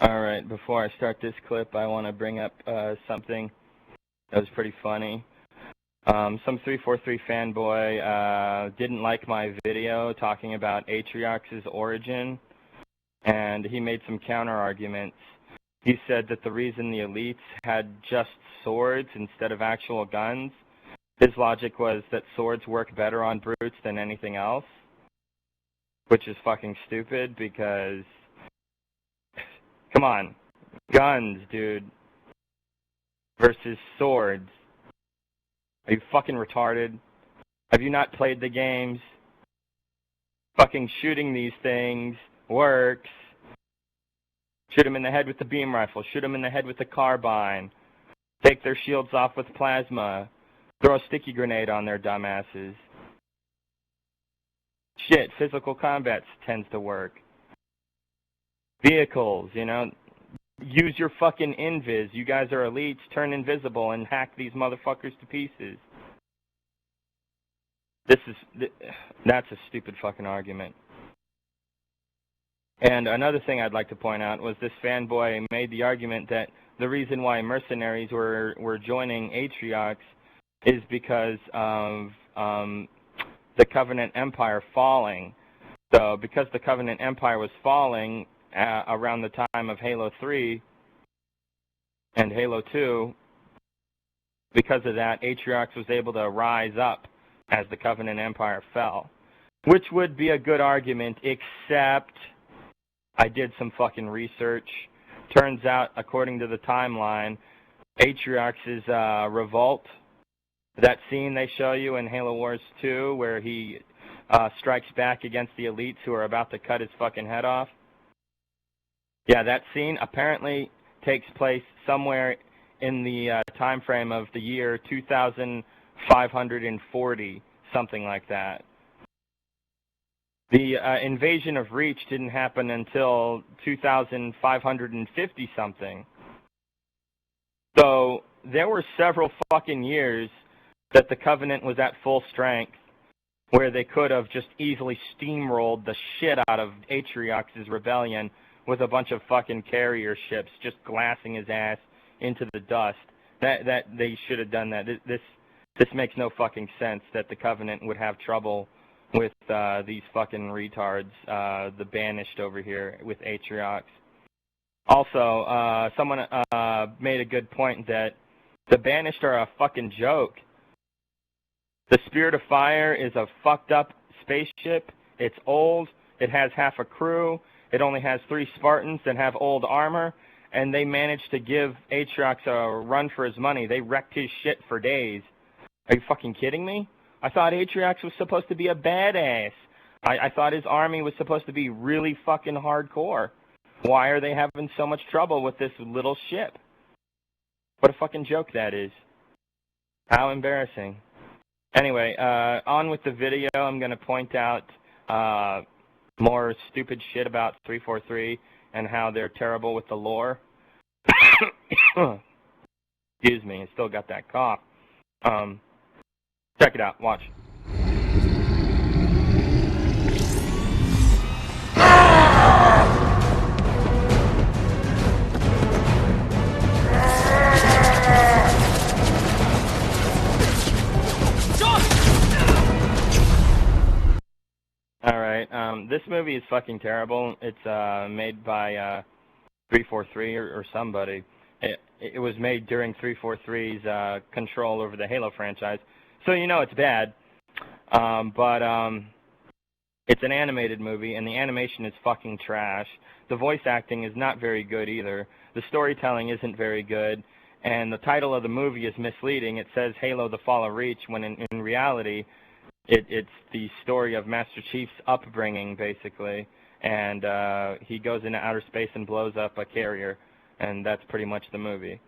Alright, before I start this clip, I want to bring up something that was pretty funny. Some 343 fanboy didn't like my video talking about Atriox's origin, and he made some counter-arguments. He said that the reason the elites had just swords instead of actual guns, his logic was that swords work better on brutes than anything else, which is fucking stupid because, come on, guns, dude, versus swords. Are you fucking retarded? Have you not played the games? Fucking shooting these things works. Shoot them in the head with the beam rifle. Shoot them in the head with the carbine. Take their shields off with plasma. Throw a sticky grenade on their dumbasses. Shit, physical combat tends to work. Vehicles, you know. Use your fucking invis. You guys are elites. Turn invisible and hack these motherfuckers to pieces. That's a stupid fucking argument. And another thing I'd like to point out was this fanboy made the argument that the reason why mercenaries were joining Atriox is because of the Covenant Empire falling. So because the Covenant Empire was falling around the time of Halo 3 and Halo 2, because of that, Atriox was able to rise up as the Covenant Empire fell. Which would be a good argument, except I did some fucking research. Turns out, according to the timeline, Atriox's revolt, that scene they show you in Halo Wars 2 where he strikes back against the elites who are about to cut his fucking head off. Yeah, that scene apparently takes place somewhere in the time frame of the year 2540, something like that. The invasion of Reach didn't happen until 2550 something. So there were several fucking years that the Covenant was at full strength where they could have just easily steamrolled the shit out of Atriox's rebellion with a bunch of fucking carrier ships just glassing his ass into the dust. That they should have done that. This makes no fucking sense that the Covenant would have trouble with these fucking retards, the Banished over here with Atriox. Also, someone made a good point that the Banished are a fucking joke. The Spirit of Fire is a fucked up spaceship. It's old. It has half a crew. It only has 3 Spartans that have old armor. And they managed to give Atriox a run for his money. They wrecked his shit for days. Are you fucking kidding me? I thought Atriox was supposed to be a badass. I thought his army was supposed to be really fucking hardcore. Why are they having so much trouble with this little ship? What a fucking joke that is. How embarrassing. Anyway, on with the video. I'm going to point out more stupid shit about 343 and how they're terrible with the lore. Excuse me, I still got that cough. Check it out, watch. Alright, this movie is fucking terrible. It's made by 343 or somebody. It was made during 343's control over the Halo franchise. So you know it's bad, but it's an animated movie, and the animation is fucking trash. The voice acting is not very good either. The storytelling isn't very good, and the title of the movie is misleading. It says Halo: The Fall of Reach, when in reality, it's the story of Master Chief's upbringing, basically, and he goes into outer space and blows up a carrier, and that's pretty much the movie.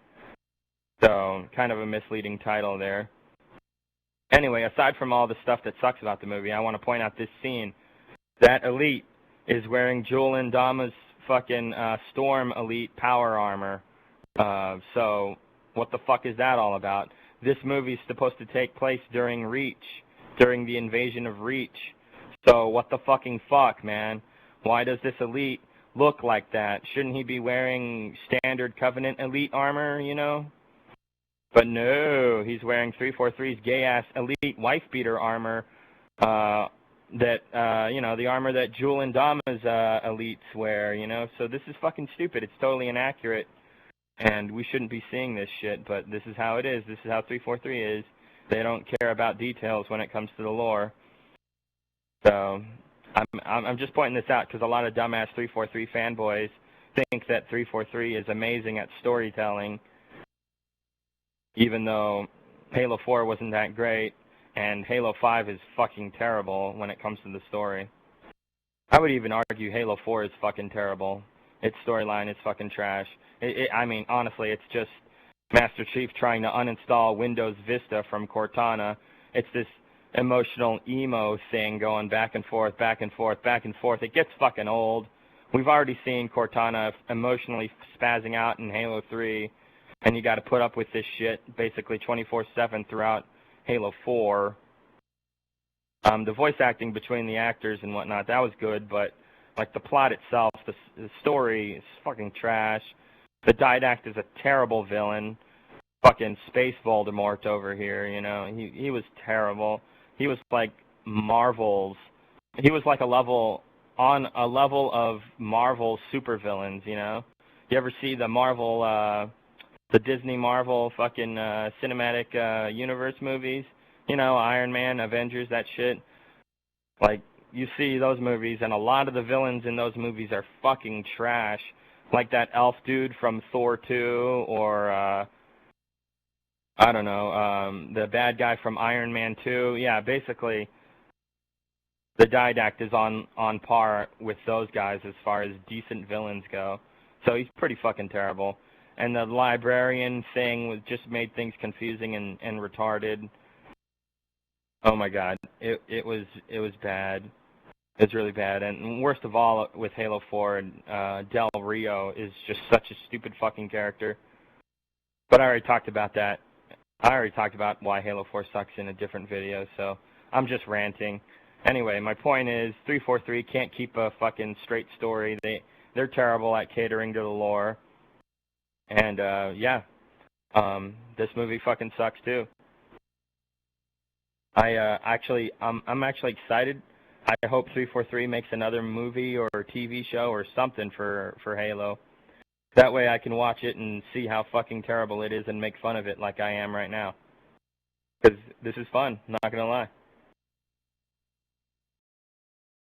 So, kind of a misleading title there. Anyway, aside from all the stuff that sucks about the movie, I want to point out this scene. That elite is wearing Julian Dama's fucking Storm Elite power armor. So, what the fuck is that all about? This movie is supposed to take place during Reach, during the invasion of Reach. So, what the fucking fuck, man? Why does this elite look like that? Shouldn't he be wearing standard Covenant Elite armor, you know? But no, he's wearing 343's gay-ass Elite wife-beater armor, you know, the armor that Jewel and Dama's elites wear, you know? So this is fucking stupid. It's totally inaccurate, and we shouldn't be seeing this shit, but this is how it is. This is how 343 is. They don't care about details when it comes to the lore. So I'm just pointing this out because a lot of dumbass 343 fanboys think that 343 is amazing at storytelling, even though Halo 4 wasn't that great, and Halo 5 is fucking terrible when it comes to the story. I would even argue Halo 4 is fucking terrible. Its storyline is fucking trash. I mean, honestly, it's just Master Chief trying to uninstall Windows Vista from Cortana. It's this emotional emo thing going back and forth, back and forth, back and forth. It gets fucking old. We've already seen Cortana emotionally spazzing out in Halo 3, and you got to put up with this shit basically 24/7 throughout Halo 4. The voice acting between the actors and whatnot, that was good, but like the plot itself, the story is fucking trash. The Didact is a terrible villain. Fucking Space Voldemort over here, you know. He was terrible. He was like Marvel's. He was like on a level of Marvel supervillains, you know. You ever see the Marvel, the Disney Marvel fucking cinematic universe movies? You know, Iron Man, Avengers, that shit. Like, you see those movies, and a lot of the villains in those movies are fucking trash. Like that elf dude from Thor 2, or, I don't know, the bad guy from Iron Man 2. Yeah, basically, the Didact is on par with those guys as far as decent villains go. So he's pretty fucking terrible. And the librarian thing just made things confusing and retarded. Oh my god, it was bad. It's really bad. And worst of all, with Halo 4, Del Rio is just such a stupid fucking character. But I already talked about that. I already talked about why Halo 4 sucks in a different video, so I'm just ranting. Anyway, my point is 343 can't keep a fucking straight story. They're terrible at catering to the lore. And yeah, this movie fucking sucks too. I'm actually excited. I hope 343 makes another movie or TV show or something for Halo. That way I can watch it and see how fucking terrible it is and make fun of it like I am right now. Because this is fun, not gonna lie.